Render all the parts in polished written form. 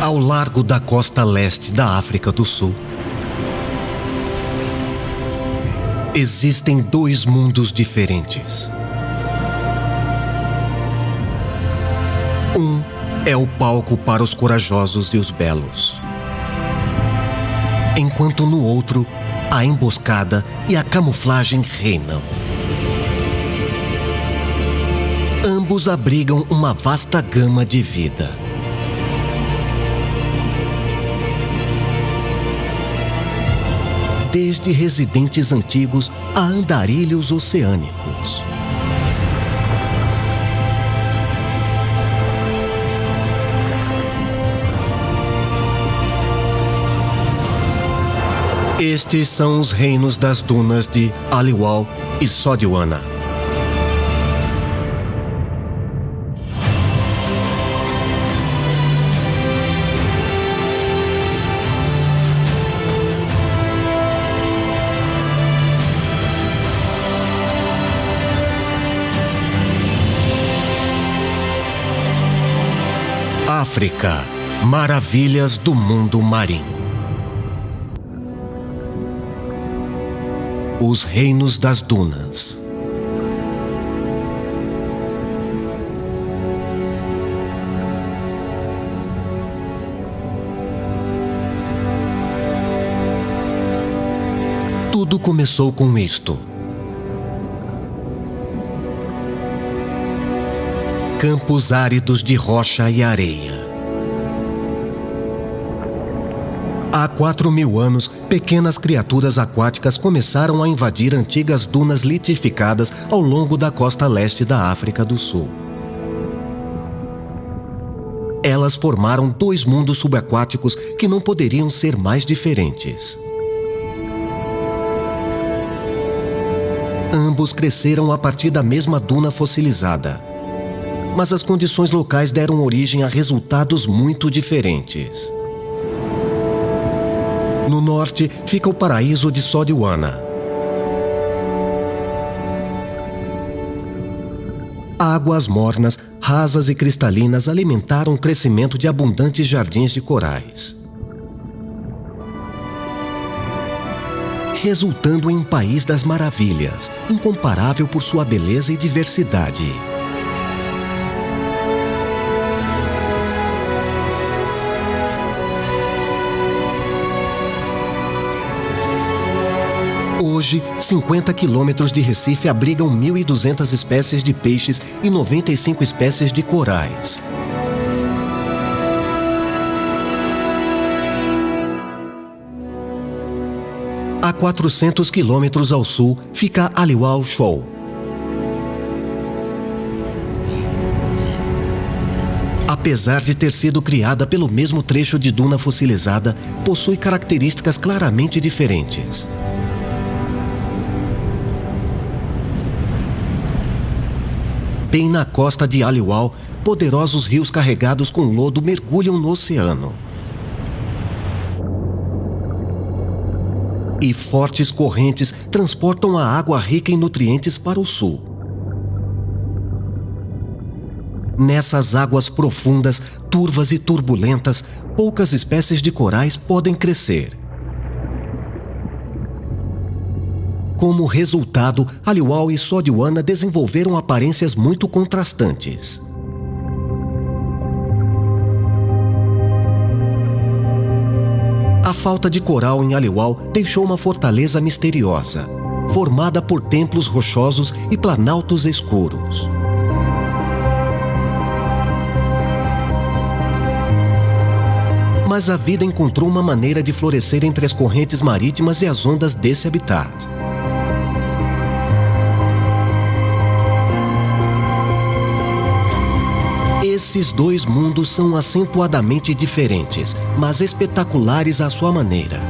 Ao largo da costa leste da África do Sul, existem dois mundos diferentes. Um é o palco para os corajosos e os belos, enquanto no outro, a emboscada e a camuflagem reinam. Ambos abrigam uma vasta gama de vida. Desde residentes antigos a andarilhos oceânicos. Estes são os reinos das dunas de Aliwal e Sodiwana. África, maravilhas do mundo marinho. Os reinos das dunas. Tudo começou com isto. Campos áridos de rocha e areia. Há 4.000 anos, pequenas criaturas aquáticas começaram a invadir antigas dunas litificadas ao longo da costa leste da África do Sul. Elas formaram dois mundos subaquáticos que não poderiam ser mais diferentes. Ambos cresceram a partir da mesma duna fossilizada, mas as condições locais deram origem a resultados muito diferentes. No norte fica o paraíso de Sodiwana. Águas mornas, rasas e cristalinas alimentaram o crescimento de abundantes jardins de corais, resultando em um país das maravilhas, incomparável por sua beleza e diversidade. Hoje, 50 quilômetros de Recife abrigam 1.200 espécies de peixes e 95 espécies de corais. A 400 quilômetros ao sul fica Aliwal Shoal. Apesar de ter sido criada pelo mesmo trecho de duna fossilizada, possui características claramente diferentes. Bem na costa de Aliwal, poderosos rios carregados com lodo mergulham no oceano. E fortes correntes transportam a água rica em nutrientes para o sul. Nessas águas profundas, turvas e turbulentas, poucas espécies de corais podem crescer. Como resultado, Aliwal e Sodiwana desenvolveram aparências muito contrastantes. A falta de coral em Aliwal deixou uma fortaleza misteriosa, formada por templos rochosos e planaltos escuros. Mas a vida encontrou uma maneira de florescer entre as correntes marítimas e as ondas desse habitat. Esses dois mundos são acentuadamente diferentes, mas espetaculares à sua maneira.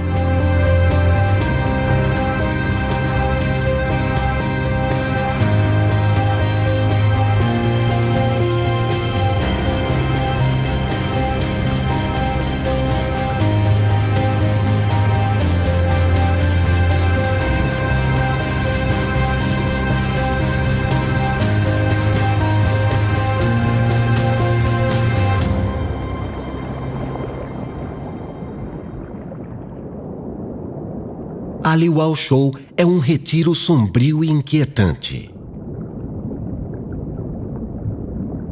Aliwal Shoal é um retiro sombrio e inquietante.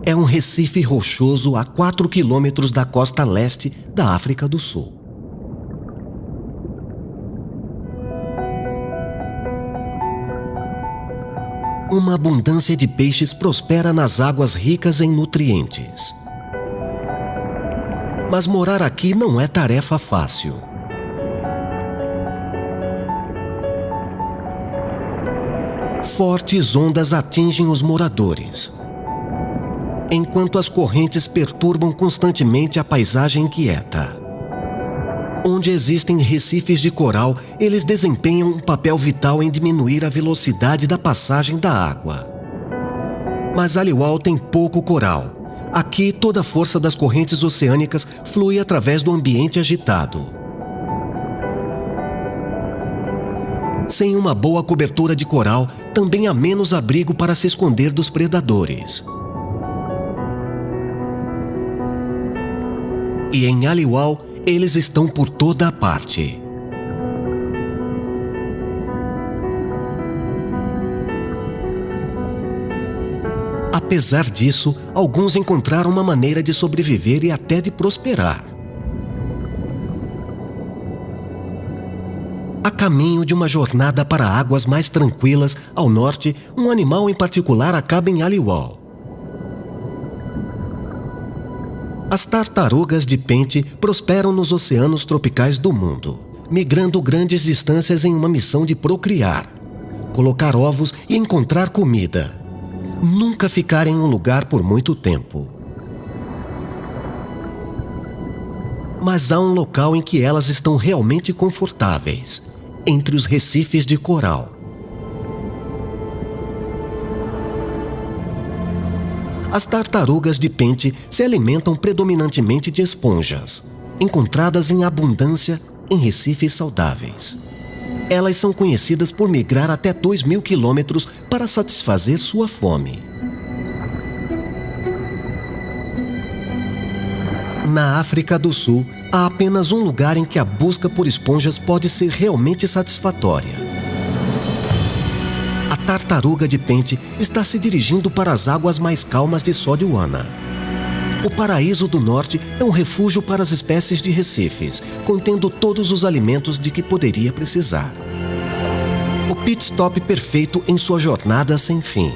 É um recife rochoso a 4 quilômetros da costa leste da África do Sul. Uma abundância de peixes prospera nas águas ricas em nutrientes. Mas morar aqui não é tarefa fácil. Fortes ondas atingem os moradores, enquanto as correntes perturbam constantemente a paisagem quieta. Onde existem recifes de coral, eles desempenham um papel vital em diminuir a velocidade da passagem da água. Mas Aliwal tem pouco coral. Aqui, toda a força das correntes oceânicas flui através do ambiente agitado. Sem uma boa cobertura de coral, também há menos abrigo para se esconder dos predadores. E em Aliwal, eles estão por toda a parte. Apesar disso, alguns encontraram uma maneira de sobreviver e até de prosperar. A caminho de uma jornada para águas mais tranquilas ao norte, um animal em particular acaba em Aliwal. As tartarugas de pente prosperam nos oceanos tropicais do mundo, migrando grandes distâncias em uma missão de procriar, colocar ovos e encontrar comida. Nunca ficar em um lugar por muito tempo. Mas há um local em que elas estão realmente confortáveis, entre os recifes de coral. As tartarugas de pente se alimentam predominantemente de esponjas, encontradas em abundância em recifes saudáveis. Elas são conhecidas por migrar até 2.000 quilômetros para satisfazer sua fome. Na África do Sul, há apenas um lugar em que a busca por esponjas pode ser realmente satisfatória. A tartaruga de pente está se dirigindo para as águas mais calmas de Sodiwana. O Paraíso do Norte é um refúgio para as espécies de recifes, contendo todos os alimentos de que poderia precisar. O pit stop perfeito em sua jornada sem fim.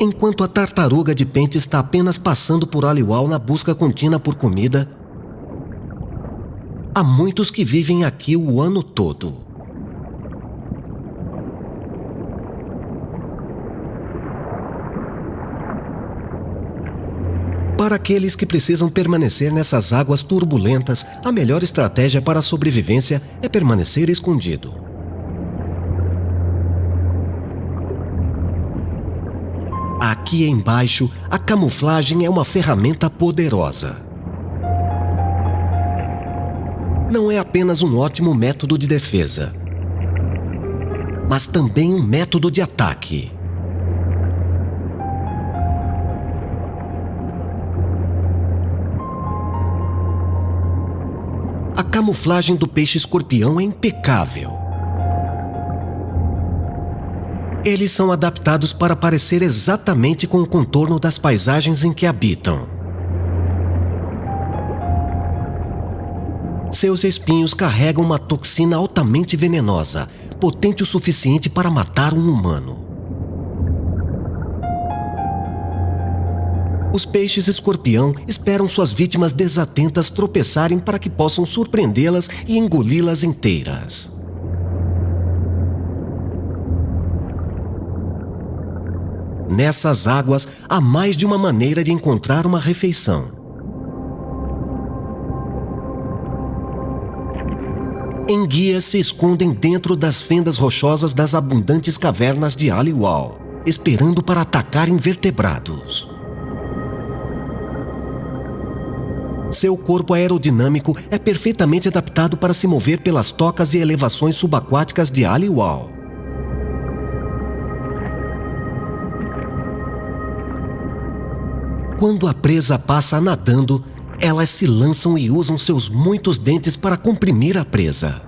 Enquanto a tartaruga de pente está apenas passando por Aliwal na busca contínua por comida, há muitos que vivem aqui o ano todo. Para aqueles que precisam permanecer nessas águas turbulentas, a melhor estratégia para a sobrevivência é permanecer escondido. Aqui embaixo, a camuflagem é uma ferramenta poderosa. Não é apenas um ótimo método de defesa, mas também um método de ataque. A camuflagem do peixe-escorpião é impecável. Eles são adaptados para parecer exatamente com o contorno das paisagens em que habitam. Seus espinhos carregam uma toxina altamente venenosa, potente o suficiente para matar um humano. Os peixes-escorpião esperam suas vítimas desatentas tropeçarem para que possam surpreendê-las e engoli-las inteiras. Nessas águas, há mais de uma maneira de encontrar uma refeição. Enguias se escondem dentro das fendas rochosas das abundantes cavernas de Aliwal, esperando para atacar invertebrados. Seu corpo aerodinâmico é perfeitamente adaptado para se mover pelas tocas e elevações subaquáticas de Aliwal. Quando a presa passa nadando, elas se lançam e usam seus muitos dentes para comprimir a presa.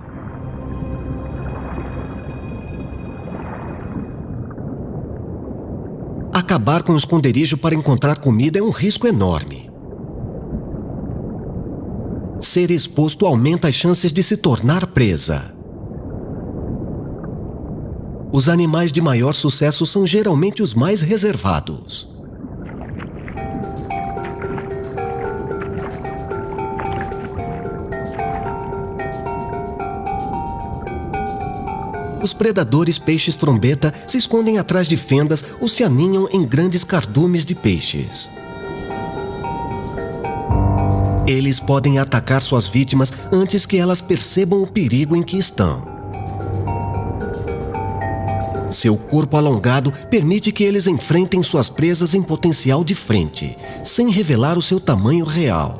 Acabar com o esconderijo para encontrar comida é um risco enorme. Ser exposto aumenta as chances de se tornar presa. Os animais de maior sucesso são geralmente os mais reservados. Os predadores peixes-trombeta se escondem atrás de fendas ou se aninham em grandes cardumes de peixes. Eles podem atacar suas vítimas antes que elas percebam o perigo em que estão. Seu corpo alongado permite que eles enfrentem suas presas em potencial de frente, sem revelar o seu tamanho real.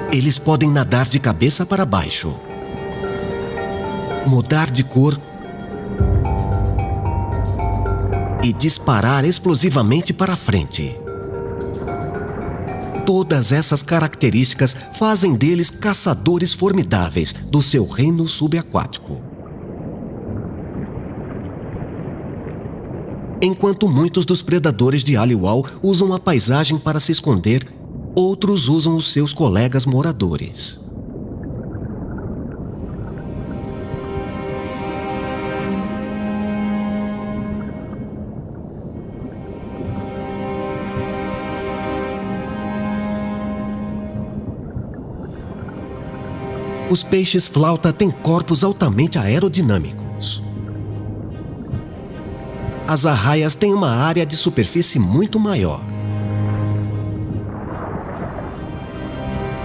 Eles podem nadar de cabeça para baixo, mudar de cor e disparar explosivamente para frente. Todas essas características fazem deles caçadores formidáveis do seu reino subaquático. Enquanto muitos dos predadores de Aliwal usam a paisagem para se esconder, outros usam os seus colegas moradores. Os peixes-flauta têm corpos altamente aerodinâmicos. As arraias têm uma área de superfície muito maior.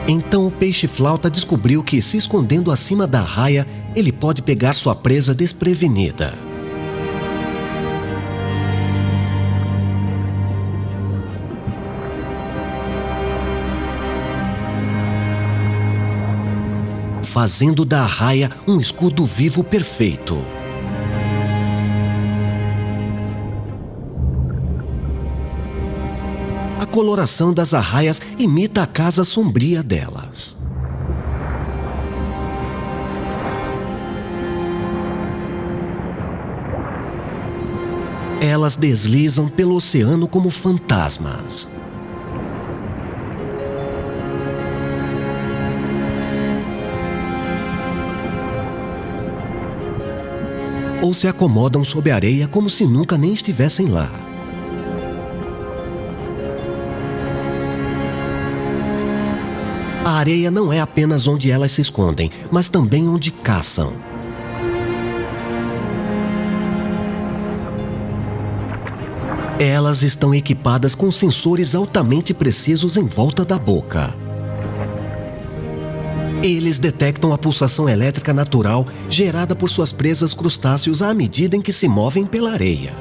Então o peixe-flauta descobriu que, se escondendo acima da arraia, ele pode pegar sua presa desprevenida. Fazendo da arraia um escudo vivo perfeito. A coloração das arraias imita a casa sombria delas. Elas deslizam pelo oceano como fantasmas. Ou se acomodam sob a areia como se nunca nem estivessem lá. A areia não é apenas onde elas se escondem, mas também onde caçam. Elas estão equipadas com sensores altamente precisos em volta da boca. Eles detectam a pulsação elétrica natural gerada por suas presas crustáceos à medida em que se movem pela areia.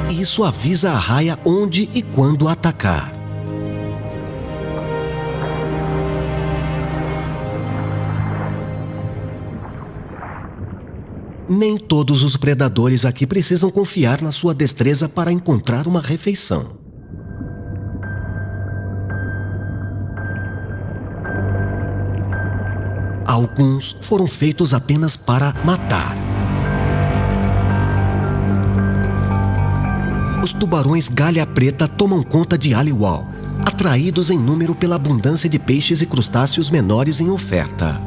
Isso avisa a arraia onde e quando atacar. Nem todos os predadores aqui precisam confiar na sua destreza para encontrar uma refeição. Alguns foram feitos apenas para matar. Os tubarões galha preta tomam conta de Aliwal, atraídos em número pela abundância de peixes e crustáceos menores em oferta.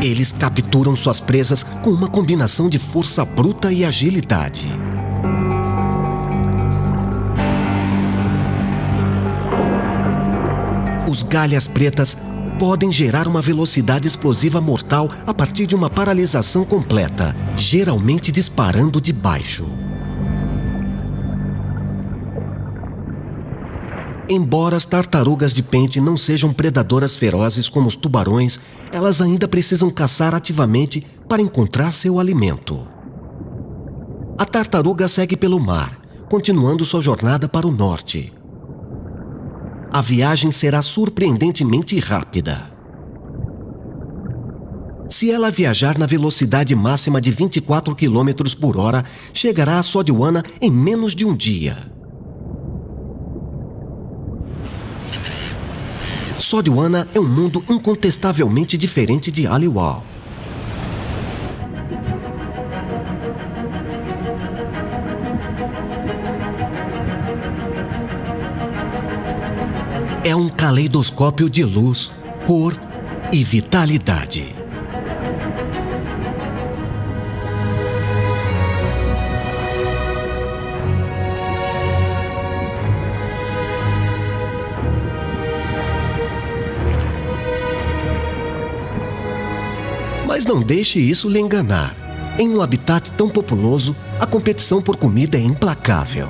Eles capturam suas presas com uma combinação de força bruta e agilidade. Os galhas pretas podem gerar uma velocidade explosiva mortal a partir de uma paralisação completa, geralmente disparando de baixo. Embora as tartarugas de pente não sejam predadoras ferozes como os tubarões, elas ainda precisam caçar ativamente para encontrar seu alimento. A tartaruga segue pelo mar, continuando sua jornada para o norte. A viagem será surpreendentemente rápida. Se ela viajar na velocidade máxima de 24 km por hora, chegará a Sodwana em menos de um dia. Sodwana é um mundo incontestavelmente diferente de Aliwal. É um caleidoscópio de luz, cor e vitalidade. Mas não deixe isso lhe enganar. Em um habitat tão populoso, a competição por comida é implacável.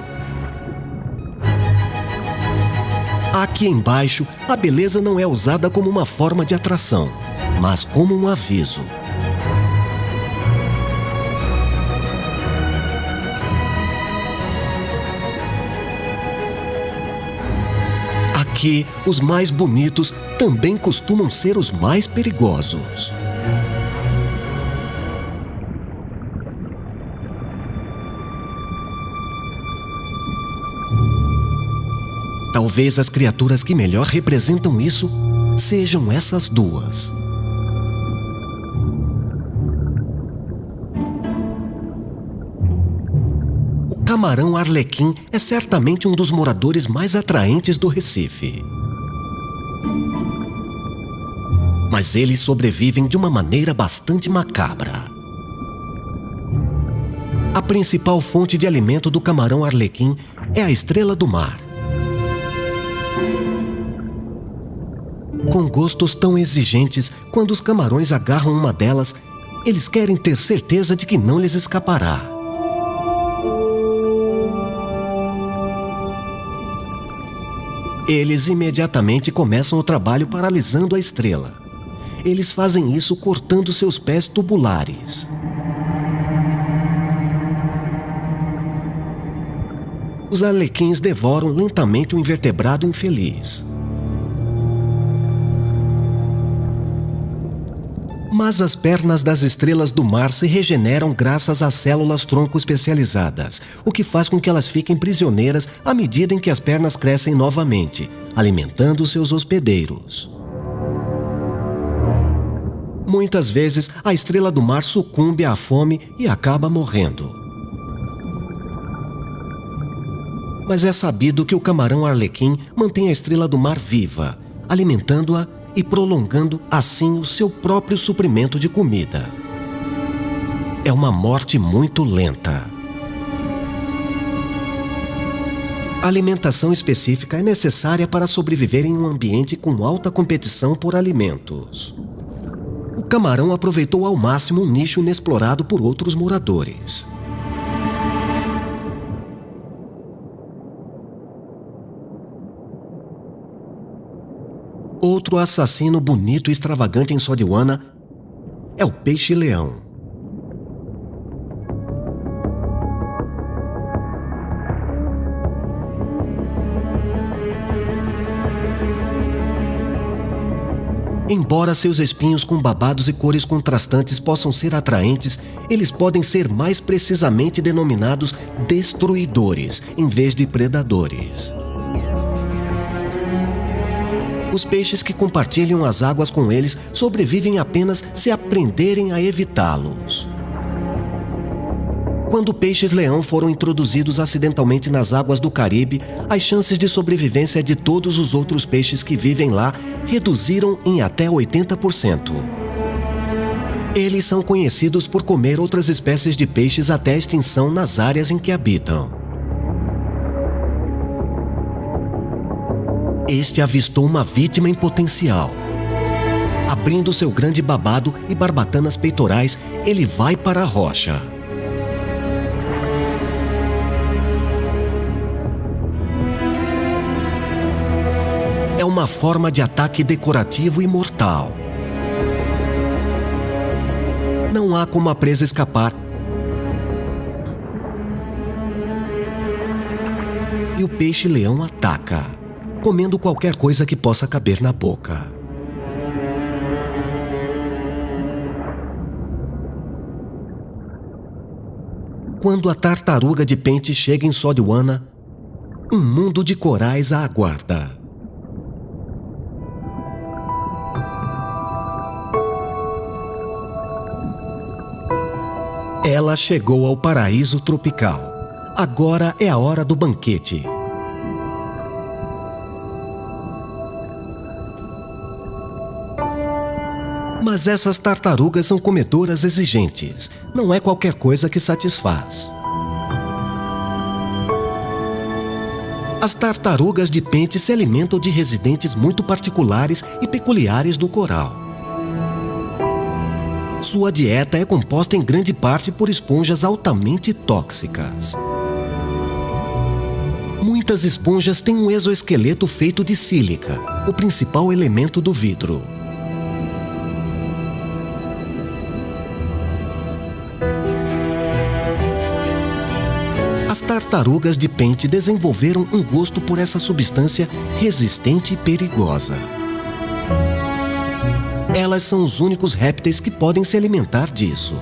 Aqui embaixo, a beleza não é usada como uma forma de atração, mas como um aviso. Aqui, os mais bonitos também costumam ser os mais perigosos. Talvez as criaturas que melhor representam isso sejam essas duas. O camarão arlequim é certamente um dos moradores mais atraentes do Recife. Mas eles sobrevivem de uma maneira bastante macabra. A principal fonte de alimento do camarão arlequim é a estrela do mar. Com gostos tão exigentes, quando os camarões agarram uma delas, eles querem ter certeza de que não lhes escapará. Eles imediatamente começam o trabalho paralisando a estrela. Eles fazem isso cortando seus pés tubulares. Os arlequins devoram lentamente o invertebrado infeliz. Mas as pernas das estrelas do mar se regeneram graças às células-tronco especializadas, o que faz com que elas fiquem prisioneiras à medida em que as pernas crescem novamente, alimentando seus hospedeiros. Muitas vezes, a estrela do mar sucumbe à fome e acaba morrendo. Mas é sabido que o camarão arlequim mantém a estrela do mar viva, alimentando-a e prolongando assim o seu próprio suprimento de comida. É uma morte muito lenta. A alimentação específica é necessária para sobreviver em um ambiente com alta competição por alimentos. O camarão aproveitou ao máximo um nicho inexplorado por outros moradores. Outro assassino bonito e extravagante em Sodwana é o peixe-leão. Embora seus espinhos com babados e cores contrastantes possam ser atraentes, eles podem ser mais precisamente denominados destruidores, em vez de predadores. Os peixes que compartilham as águas com eles sobrevivem apenas se aprenderem a evitá-los. Quando peixes-leão foram introduzidos acidentalmente nas águas do Caribe, as chances de sobrevivência de todos os outros peixes que vivem lá reduziram em até 80%. Eles são conhecidos por comer outras espécies de peixes até a extinção nas áreas em que habitam. Este avistou uma vítima em potencial. Abrindo seu grande babado e barbatanas peitorais, ele vai para a rocha. É uma forma de ataque decorativo e mortal. Não há como a presa escapar. E o peixe-leão ataca, comendo qualquer coisa que possa caber na boca. Quando a tartaruga de pente chega em Sodwana, um mundo de corais a aguarda. Ela chegou ao paraíso tropical. Agora é a hora do banquete. Mas essas tartarugas são comedoras exigentes. Não é qualquer coisa que satisfaz. As tartarugas de pente se alimentam de residentes muito particulares e peculiares do coral. Sua dieta é composta em grande parte por esponjas altamente tóxicas. Muitas esponjas têm um exoesqueleto feito de sílica, o principal elemento do vidro. As tartarugas de pente desenvolveram um gosto por essa substância resistente e perigosa. Elas são os únicos répteis que podem se alimentar disso.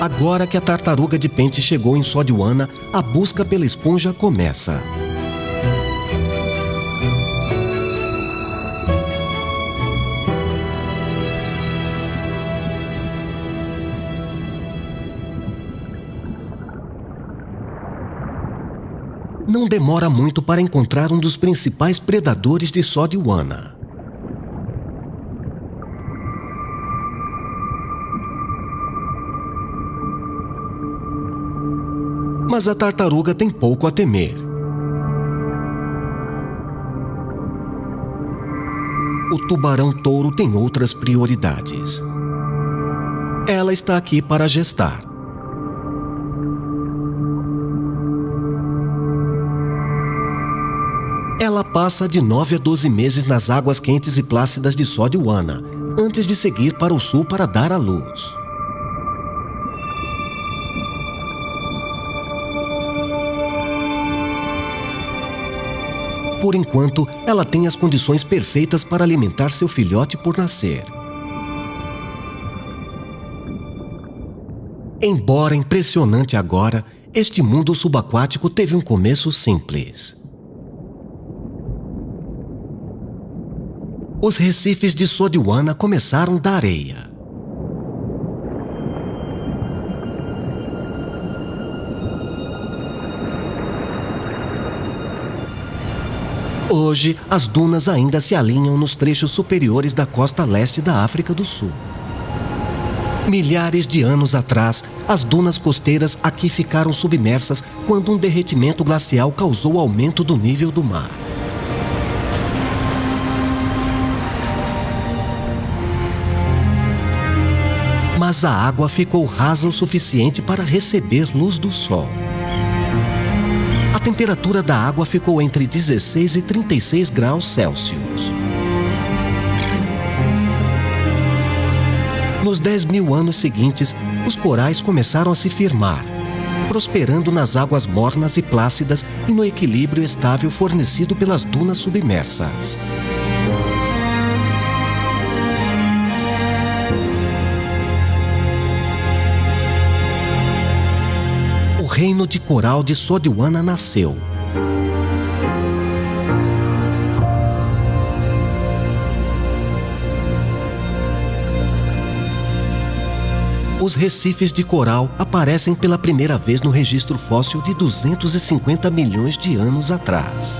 Agora que a tartaruga de pente chegou em Sodwana, a busca pela esponja começa. Não demora muito para encontrar um dos principais predadores de Sodwana. Mas a tartaruga tem pouco a temer. O tubarão-touro tem outras prioridades. Ela está aqui para gestar. Ela passa de 9 a 12 meses nas águas quentes e plácidas de Sodwana, antes de seguir para o sul para dar à luz. Por enquanto, ela tem as condições perfeitas para alimentar seu filhote por nascer. Embora impressionante agora, este mundo subaquático teve um começo simples. Os recifes de Sodwana começaram da areia. Hoje, as dunas ainda se alinham nos trechos superiores da costa leste da África do Sul. Milhares de anos atrás, as dunas costeiras aqui ficaram submersas quando um derretimento glacial causou aumento do nível do mar. Mas a água ficou rasa o suficiente para receber luz do sol. A temperatura da água ficou entre 16 e 36 graus Celsius. Nos 10.000 anos seguintes, os corais começaram a se firmar, prosperando nas águas mornas e plácidas e no equilíbrio estável fornecido pelas dunas submersas. O reino de coral de Sodwana nasceu. Os recifes de coral aparecem pela primeira vez no registro fóssil de 250 milhões de anos atrás.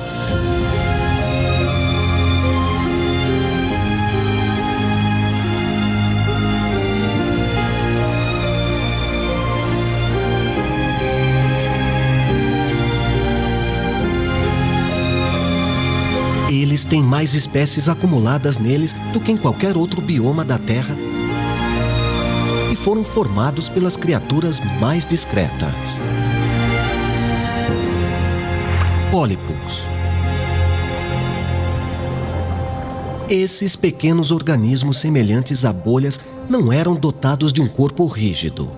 Eles têm mais espécies acumuladas neles do que em qualquer outro bioma da Terra e foram formados pelas criaturas mais discretas. Pólipos. Esses pequenos organismos semelhantes a bolhas não eram dotados de um corpo rígido.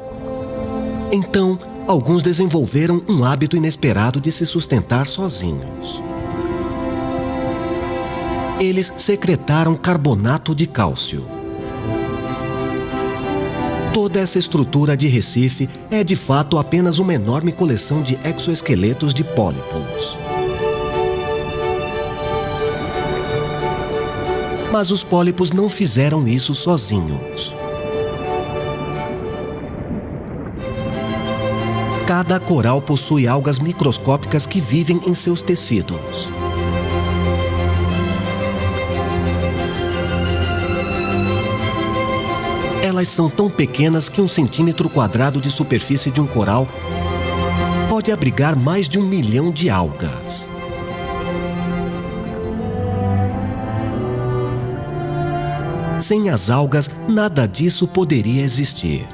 Então, alguns desenvolveram um hábito inesperado de se sustentar sozinhos. Eles secretaram carbonato de cálcio. Toda essa estrutura de Recife é de fato apenas uma enorme coleção de exoesqueletos de pólipos. Mas os pólipos não fizeram isso sozinhos. Cada coral possui algas microscópicas que vivem em seus tecidos. Elas são tão pequenas que 1 centímetro quadrado de superfície de um coral pode abrigar mais de 1 milhão de algas. Sem as algas, nada disso poderia existir.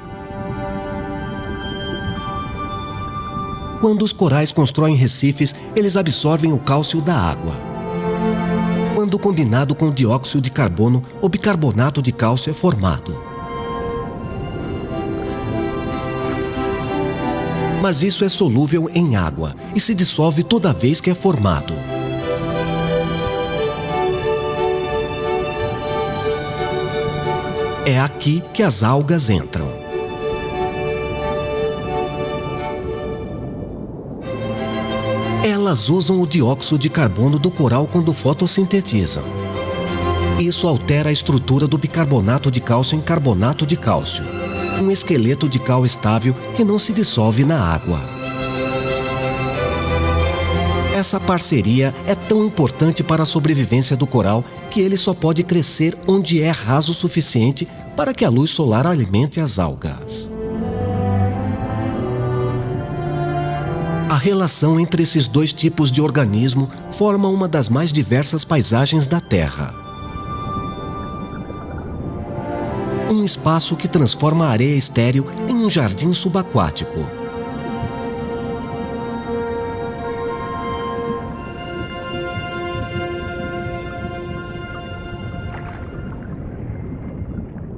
Quando os corais constroem recifes, eles absorvem o cálcio da água. Quando combinado com dióxido de carbono, o bicarbonato de cálcio é formado. Mas isso é solúvel em água e se dissolve toda vez que é formado. É aqui que as algas entram. Elas usam o dióxido de carbono do coral quando fotossintetizam. Isso altera a estrutura do bicarbonato de cálcio em carbonato de cálcio, um esqueleto de cal estável que não se dissolve na água. Essa parceria é tão importante para a sobrevivência do coral que ele só pode crescer onde é raso o suficiente para que a luz solar alimente as algas. A relação entre esses dois tipos de organismo forma uma das mais diversas paisagens da Terra. Um espaço que transforma a areia estéril em um jardim subaquático.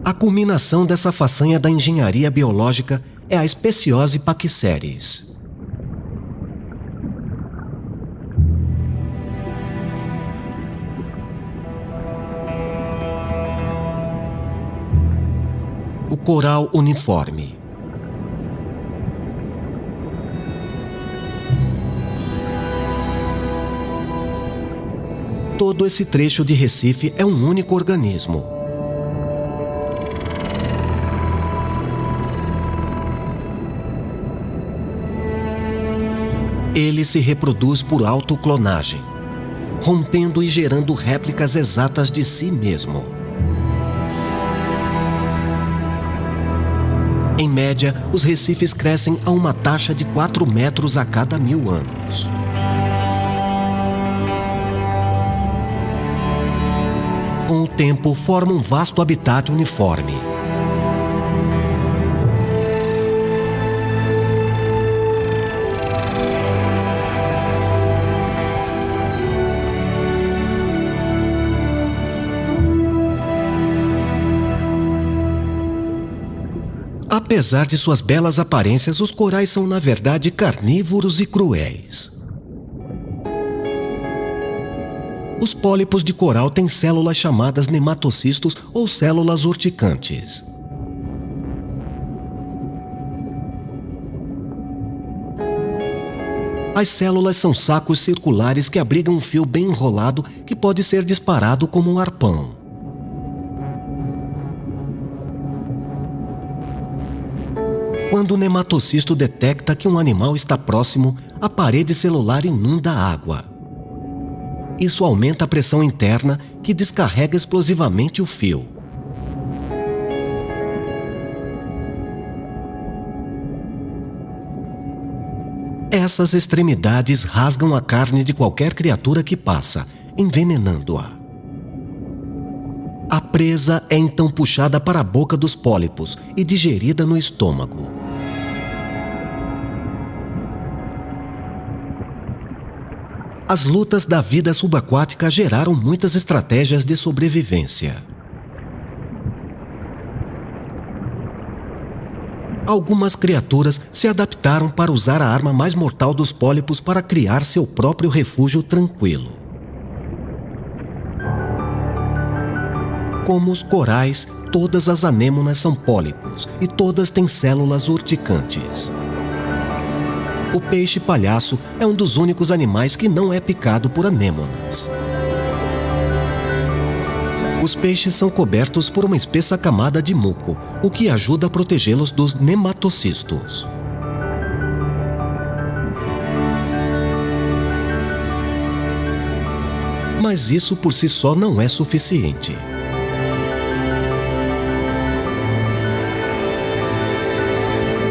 A culminação dessa façanha da engenharia biológica é a Speciose paquiceres. O coral uniforme. Todo esse trecho de Recife é um único organismo. Ele se reproduz por autoclonagem, rompendo e gerando réplicas exatas de si mesmo. Em média, os recifes crescem a uma taxa de 4 metros a cada 1000 anos. Com o tempo, formam um vasto habitat uniforme. Apesar de suas belas aparências, os corais são, na verdade, carnívoros e cruéis. Os pólipos de coral têm células chamadas nematocistos ou células urticantes. As células são sacos circulares que abrigam um fio bem enrolado que pode ser disparado como um arpão. Quando o nematocisto detecta que um animal está próximo, a parede celular inunda a água. Isso aumenta a pressão interna, que descarrega explosivamente o fio. Essas extremidades rasgam a carne de qualquer criatura que passa, envenenando-a. A presa é então puxada para a boca dos pólipos e digerida no estômago. As lutas da vida subaquática geraram muitas estratégias de sobrevivência. Algumas criaturas se adaptaram para usar a arma mais mortal dos pólipos para criar seu próprio refúgio tranquilo. Como os corais, todas as anêmonas são pólipos e todas têm células urticantes. O peixe-palhaço é um dos únicos animais que não é picado por anêmonas. Os peixes são cobertos por uma espessa camada de muco, o que ajuda a protegê-los dos nematocistos. Mas isso por si só não é suficiente.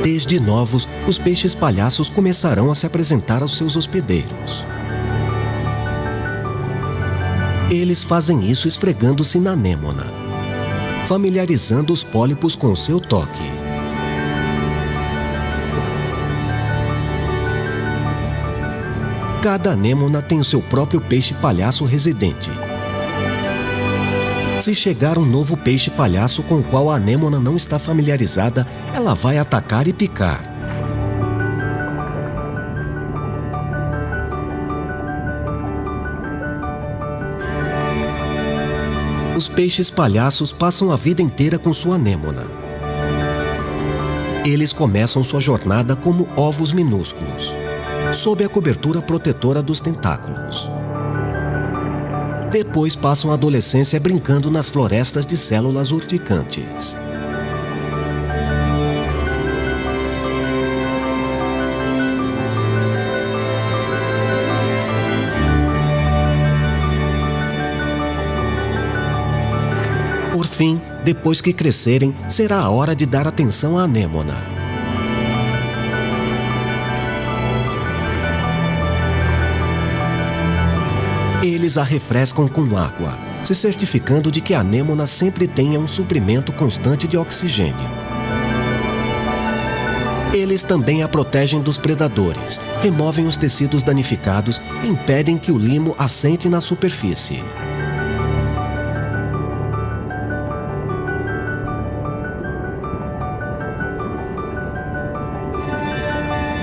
Desde novos, os peixes palhaços começarão a se apresentar aos seus hospedeiros. Eles fazem isso esfregando-se na anêmona, familiarizando os pólipos com o seu toque. Cada anêmona tem o seu próprio peixe-palhaço residente. Se chegar um novo peixe-palhaço com o qual a anêmona não está familiarizada, ela vai atacar e picar. Os peixes-palhaços passam a vida inteira com sua anêmona. Eles começam sua jornada como ovos minúsculos, sob a cobertura protetora dos tentáculos. Depois passam a adolescência brincando nas florestas de células urticantes. Por fim, depois que crescerem, será a hora de dar atenção à anêmona. Eles a refrescam com água, se certificando de que a anêmona sempre tenha um suprimento constante de oxigênio. Eles também a protegem dos predadores, removem os tecidos danificados e impedem que o limo assente na superfície.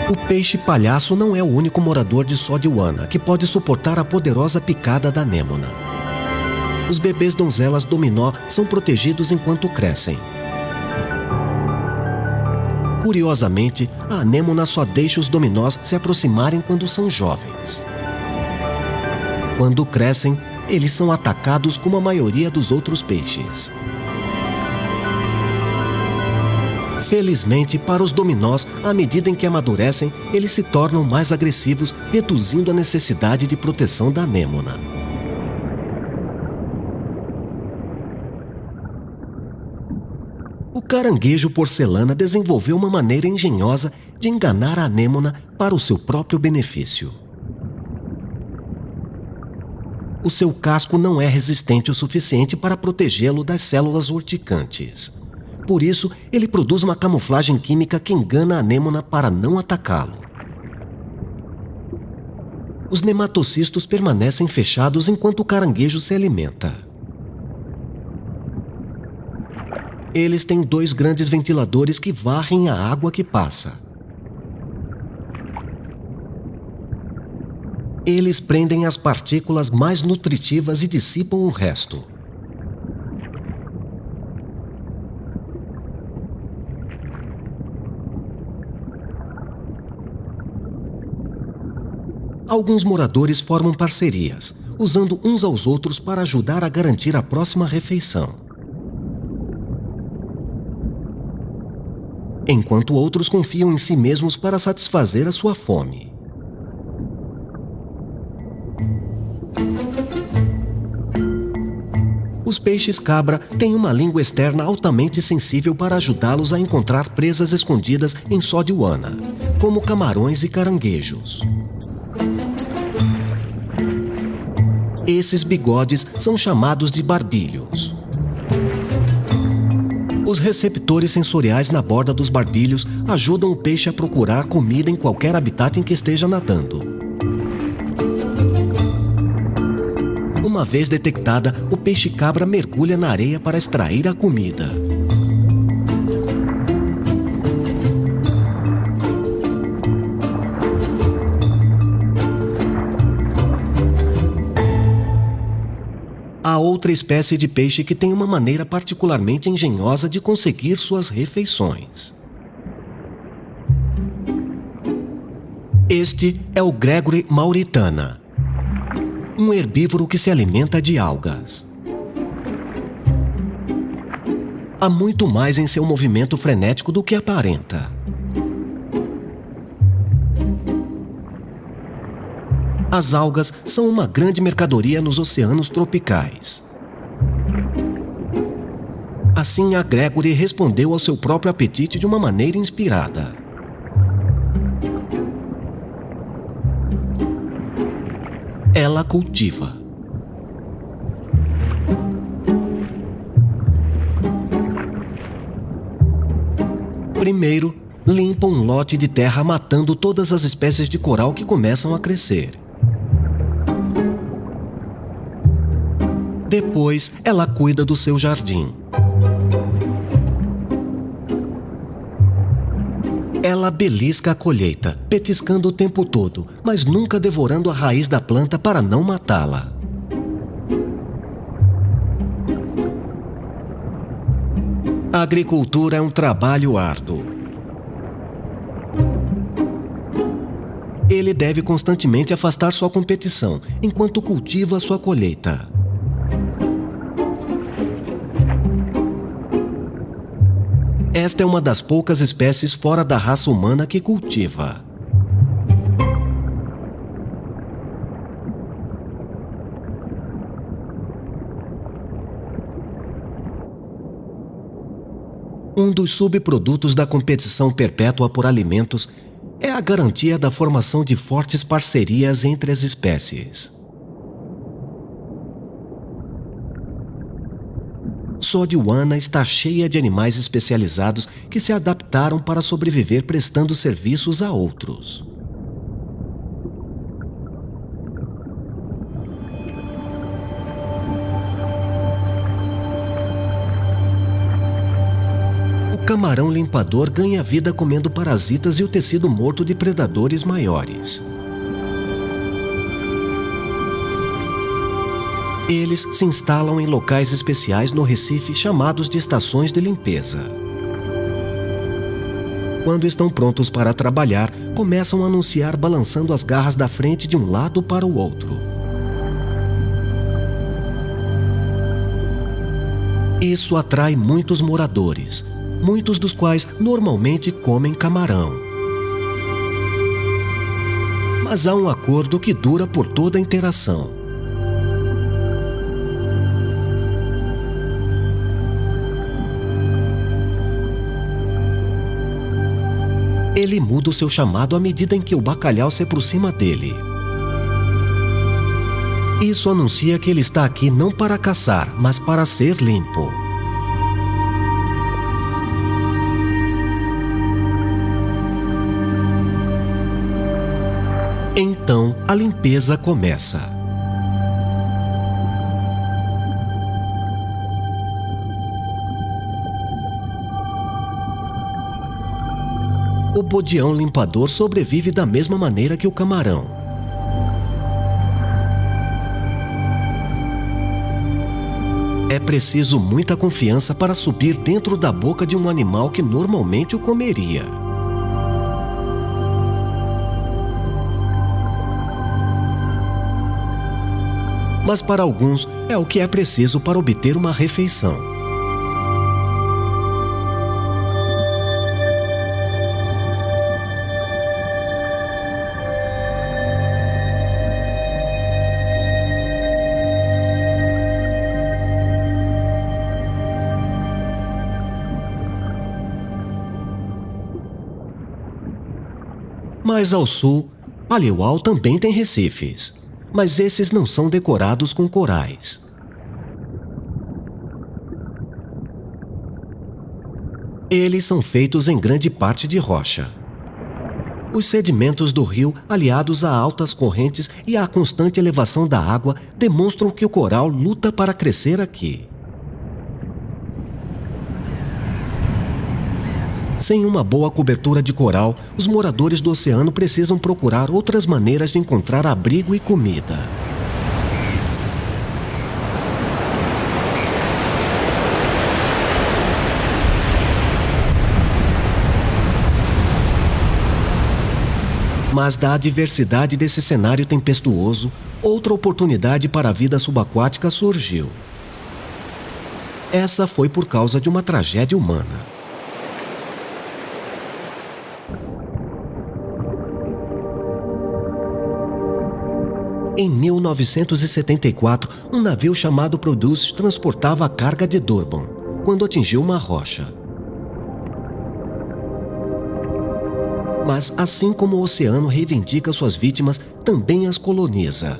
O peixe-palhaço não é o único morador de Sodiwana que pode suportar a poderosa picada da anêmona. Os bebês donzelas dominó são protegidos enquanto crescem. Curiosamente, a anêmona só deixa os dominós se aproximarem quando são jovens. Quando crescem, eles são atacados como a maioria dos outros peixes. Felizmente, para os dominós, à medida em que amadurecem, eles se tornam mais agressivos, reduzindo a necessidade de proteção da anêmona. O caranguejo porcelana desenvolveu uma maneira engenhosa de enganar a anêmona para o seu próprio benefício. O seu casco não é resistente o suficiente para protegê-lo das células urticantes. Por isso, ele produz uma camuflagem química que engana a anêmona para não atacá-lo. Os nematocistos permanecem fechados enquanto o caranguejo se alimenta. Eles têm 2 grandes ventiladores que varrem a água que passa. Eles prendem as partículas mais nutritivas e dissipam o resto. Alguns moradores formam parcerias, usando uns aos outros para ajudar a garantir a próxima refeição. Enquanto outros confiam em si mesmos para satisfazer a sua fome. Os peixes-cabra têm uma língua externa altamente sensível para ajudá-los a encontrar presas escondidas em Sodiwana, como camarões e caranguejos. Esses bigodes são chamados de barbilhos. Os receptores sensoriais na borda dos barbilhos ajudam o peixe a procurar comida em qualquer habitat em que esteja nadando. Uma vez detectada, o peixe-cabra mergulha na areia para extrair a comida. outra espécie de peixe que tem uma maneira particularmente engenhosa de conseguir suas refeições. Este é o Gregory mauritana, um herbívoro que se alimenta de algas. Há muito mais em seu movimento frenético do que aparenta. As algas são uma grande mercadoria nos oceanos tropicais. Assim, a Gregory respondeu ao seu próprio apetite de uma maneira inspirada. Ela cultiva. Primeiro, limpa um lote de terra matando todas as espécies de coral que começam a crescer. Depois, ela cuida do seu jardim. Ela belisca a colheita, petiscando o tempo todo, mas nunca devorando a raiz da planta para não matá-la. A agricultura é um trabalho árduo. Ele deve constantemente afastar sua competição, enquanto cultiva sua colheita. Esta é uma das poucas espécies fora da raça humana que cultiva. Um dos subprodutos da competição perpétua por alimentos é a garantia da formação de fortes parcerias entre as espécies. Sodiwana está cheia de animais especializados que se adaptaram para sobreviver prestando serviços a outros. O camarão limpador ganha vida comendo parasitas e o tecido morto de predadores maiores. Eles se instalam em locais especiais no Recife chamados de estações de limpeza. Quando estão prontos para trabalhar, começam a anunciar balançando as garras da frente de um lado para o outro. Isso atrai muitos moradores, muitos dos quais normalmente comem camarão. Mas há um acordo que dura por toda a interação. Ele muda o seu chamado à medida em que o bacalhau se aproxima dele. Isso anuncia que ele está aqui não para caçar, mas para ser limpo. Então, a limpeza começa. O bodião limpador sobrevive da mesma maneira que o camarão. É preciso muita confiança para subir dentro da boca de um animal que normalmente o comeria. Mas para alguns é o que é preciso para obter uma refeição. Mais ao sul, Aliuau também tem recifes, mas esses não são decorados com corais. Eles são feitos em grande parte de rocha. Os sedimentos do rio, aliados a altas correntes e à constante elevação da água, demonstram que o coral luta para crescer aqui. Sem uma boa cobertura de coral, os moradores do oceano precisam procurar outras maneiras de encontrar abrigo e comida. Mas da adversidade desse cenário tempestuoso, outra oportunidade para a vida subaquática surgiu. Essa foi por causa de uma tragédia humana. Em 1974, um navio chamado Produce transportava a carga de Durban, quando atingiu uma rocha. Mas, assim como o oceano reivindica suas vítimas, também as coloniza.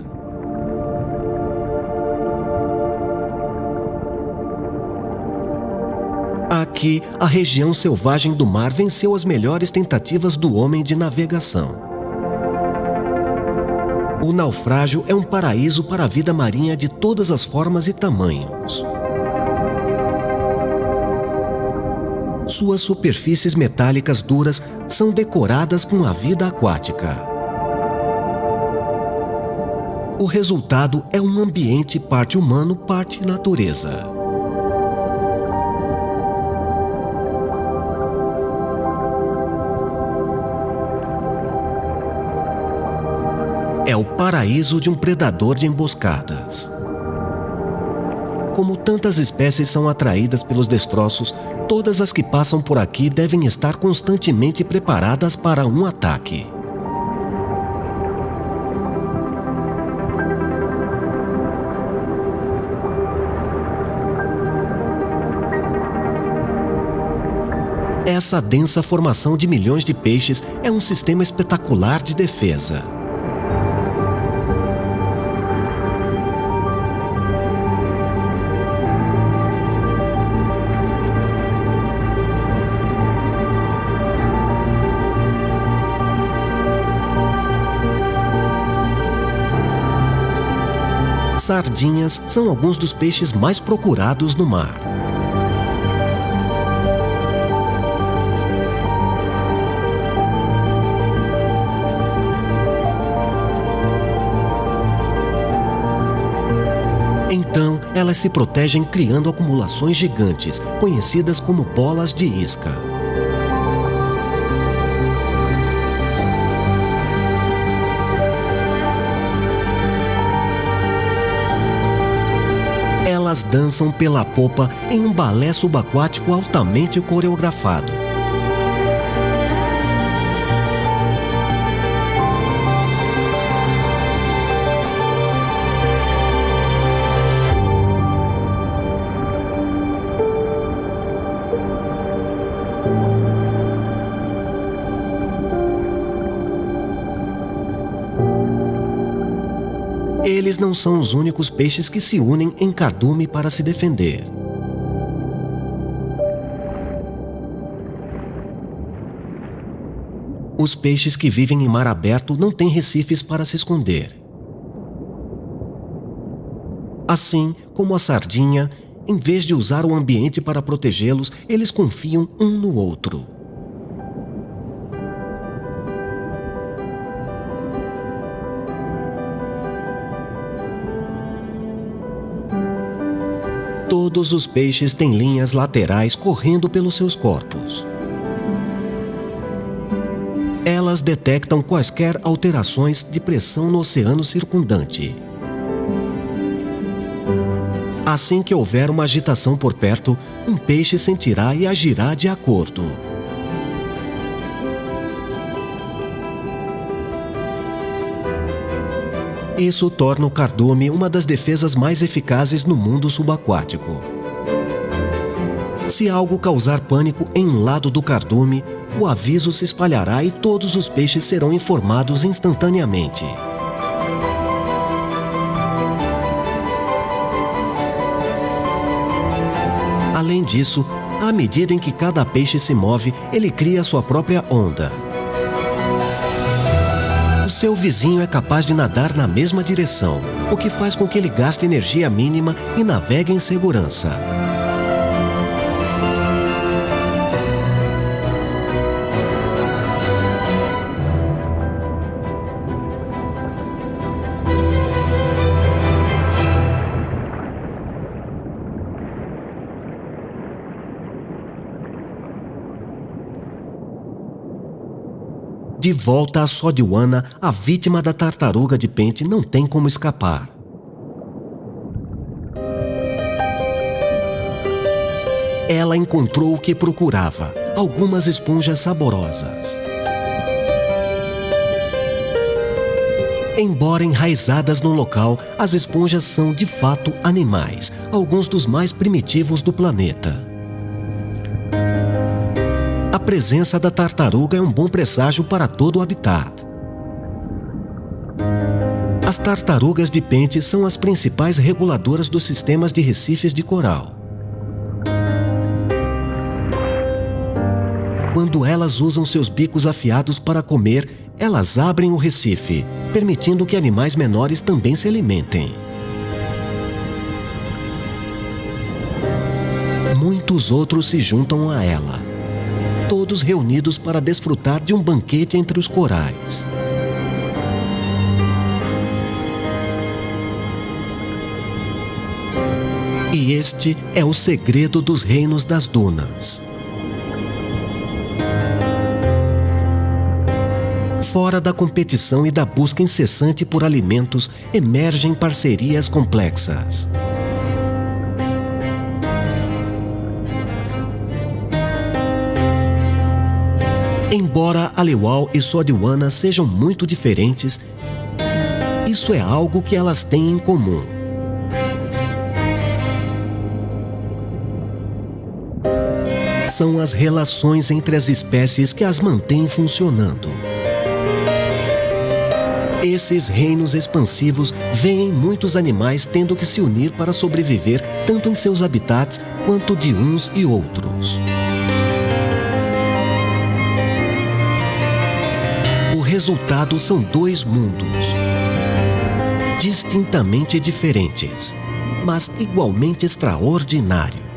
Aqui, a região selvagem do mar venceu as melhores tentativas do homem de navegação. O naufrágio é um paraíso para a vida marinha de todas as formas e tamanhos. Suas superfícies metálicas duras são decoradas com a vida aquática. O resultado é um ambiente parte humano, parte natureza. É o paraíso de um predador de emboscadas. Como tantas espécies são atraídas pelos destroços, todas as que passam por aqui devem estar constantemente preparadas para um ataque. Essa densa formação de milhões de peixes é um sistema espetacular de defesa. Sardinhas são alguns dos peixes mais procurados no mar. Então, elas se protegem criando acumulações gigantes, conhecidas como bolas de isca. Elas dançam pela popa em um balé subaquático altamente coreografado. Eles não são os únicos peixes que se unem em cardume para se defender. Os peixes que vivem em mar aberto não têm recifes para se esconder. Assim como a sardinha, em vez de usar o ambiente para protegê-los, eles confiam um no outro. Todos os peixes têm linhas laterais correndo pelos seus corpos. Elas detectam quaisquer alterações de pressão no oceano circundante. Assim que houver uma agitação por perto, um peixe sentirá e agirá de acordo. Isso torna o cardume uma das defesas mais eficazes no mundo subaquático. Se algo causar pânico em um lado do cardume, o aviso se espalhará e todos os peixes serão informados instantaneamente. Além disso, à medida em que cada peixe se move, ele cria sua própria onda. O seu vizinho é capaz de nadar na mesma direção, o que faz com que ele gaste energia mínima e navegue em segurança. De volta a Sodiwana, a vítima da tartaruga de pente não tem como escapar. Ela encontrou o que procurava, algumas esponjas saborosas. Embora enraizadas no local, as esponjas são de fato animais, alguns dos mais primitivos do planeta. A presença da tartaruga é um bom presságio para todo o habitat. As tartarugas de pente são as principais reguladoras dos sistemas de recifes de coral. Quando elas usam seus bicos afiados para comer, elas abrem o recife, permitindo que animais menores também se alimentem. Muitos outros se juntam a ela, todos reunidos para desfrutar de um banquete entre os corais. E este é o segredo dos reinos das dunas. Fora da competição e da busca incessante por alimentos, emergem parcerias complexas. Embora Aliwal e Sodiwana sejam muito diferentes, isso é algo que elas têm em comum. São as relações entre as espécies que as mantêm funcionando. Esses reinos expansivos veem muitos animais tendo que se unir para sobreviver tanto em seus habitats quanto de uns e outros. O resultado são dois mundos, distintamente diferentes, mas igualmente extraordinários.